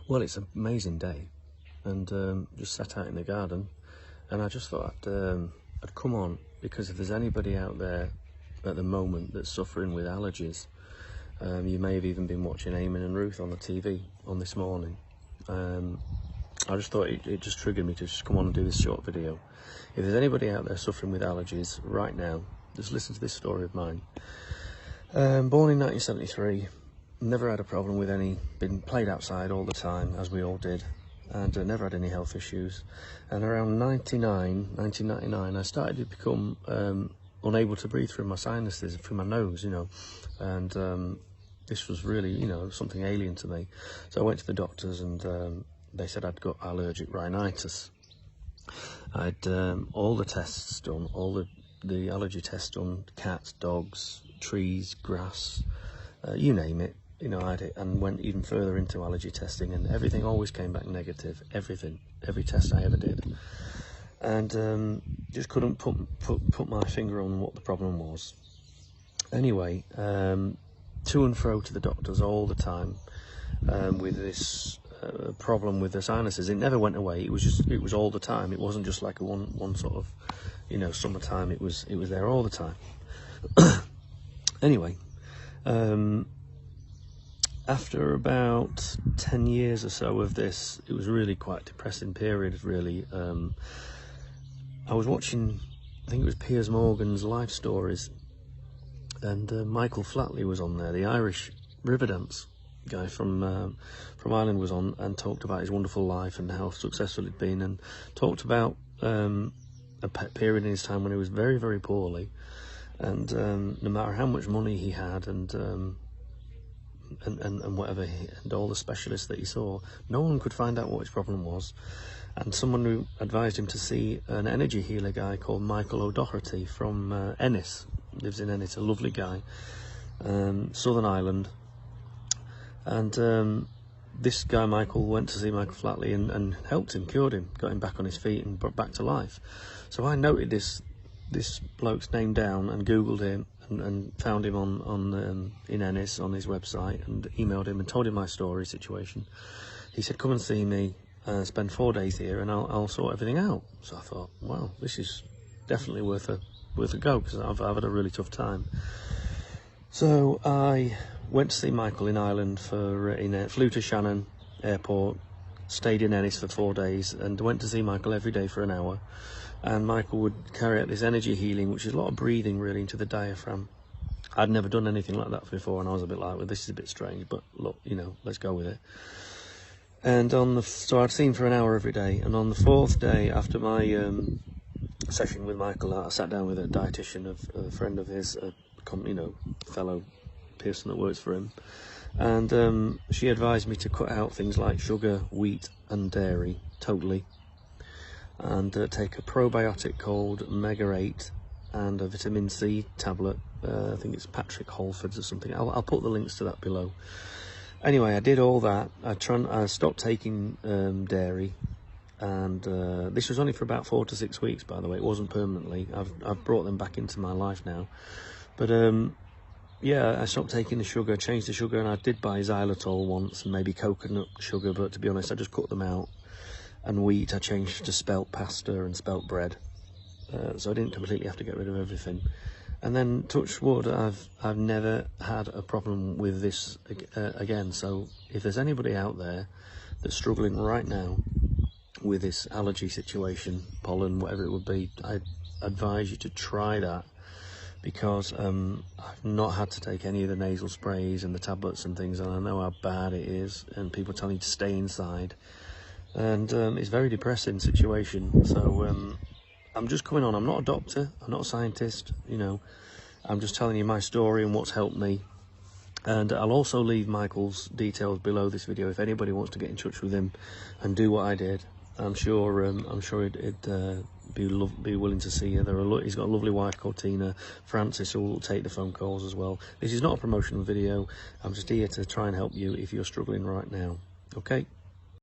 Well, it's an amazing day, and just sat out in the garden, and I just thought I'd come on, because if there's anybody out there at the moment that's suffering with allergies, you may have even been watching Eamon and Ruth on the TV on this morning. I just thought it just triggered me to just come on and do this short video. If there's anybody out there suffering with allergies right now, just listen to this story of mine. Born in 1973, never had a problem with any, been played outside all the time, as we all did, and never had any health issues. And around 1999, I started to become unable to breathe through my sinuses, through my nose, you know, and this was really, you know, something alien to me. So I went to the doctors, and they said I'd got allergic rhinitis. I'd all the tests done, all the allergy tests done, cats, dogs, trees, grass, you name it. You know, I had it, and went even further into allergy testing, and everything always came back negative. Everything, every test I ever did, and just couldn't put my finger on what the problem was. Anyway, to and fro to the doctors all the time with this problem with the sinuses. It never went away. It was all the time. It wasn't just like a one sort of, you know, summertime. It was there all the time. Anyway. After about 10 years or so of this, it was really quite a depressing period, really. I was watching, I think it was Piers Morgan's Life Stories, and Michael Flatley was on there, the Irish river dance guy from Ireland, was on and talked about his wonderful life and how successful it'd been, and talked about a period in his time when he was very, very poorly, and no matter how much money he had, and whatever, and all the specialists that he saw, no one could find out what his problem was. And someone who advised him to see an energy healer guy called Michael O'Doherty from Ennis, lives in Ennis, a lovely guy, Southern Ireland. And this guy Michael went to see Michael Flatley and helped him, cured him, got him back on his feet and brought back to life. So I noted this bloke's name down and Googled him, and found him on in Ennis on his website, and emailed him and told him my story situation. He said, come and see me, spend 4 days here, and I'll sort everything out. So I thought, wow, this is definitely worth a go, because I've had a really tough time. So I went to see Michael in Ireland, flew to Shannon Airport, stayed in Ennis for 4 days, and went to see Michael every day for an hour. And Michael would carry out this energy healing, which is a lot of breathing really into the diaphragm. I'd never done anything like that before, and I was a bit like, well, this is a bit strange, but look, you know, let's go with it. And so I'd seen for an hour every day, and on the 4th day after my session with Michael, I sat down with a dietitian, a friend of his, fellow person that works for him, and she advised me to cut out things like sugar, wheat, and dairy totally, and take a probiotic called Mega 8 and a vitamin C tablet. I think it's Patrick Holford's or something. I'll put the links to that below. Anyway, I did all that. I stopped taking dairy, and this was only for about 4 to 6 weeks, by the way. It wasn't permanently. I've brought them back into my life now. But yeah, I stopped taking the sugar, changed the sugar, and I did buy xylitol once, and maybe coconut sugar, but to be honest, I just cut them out. And wheat, I changed to spelt pasta and spelt bread, so I didn't completely have to get rid of everything. And then, touch wood, I've never had a problem with this again. So if there's anybody out there that's struggling right now with this allergy situation, pollen, whatever it would be, I advise you to try that, because I've not had to take any of the nasal sprays and the tablets and things, and I know how bad it is, and people tell you to stay inside. And it's a very depressing situation. So I'm just coming on. I'm not a doctor, I'm not a scientist, you know. I'm just telling you my story and what's helped me. And I'll also leave Michael's details below this video if anybody wants to get in touch with him and do what I did. I'm sure he'd be willing to see you. He's got a lovely wife called Tina, Francis, who will take the phone calls as well. This is not a promotional video. I'm just here to try and help you if you're struggling right now. Okay.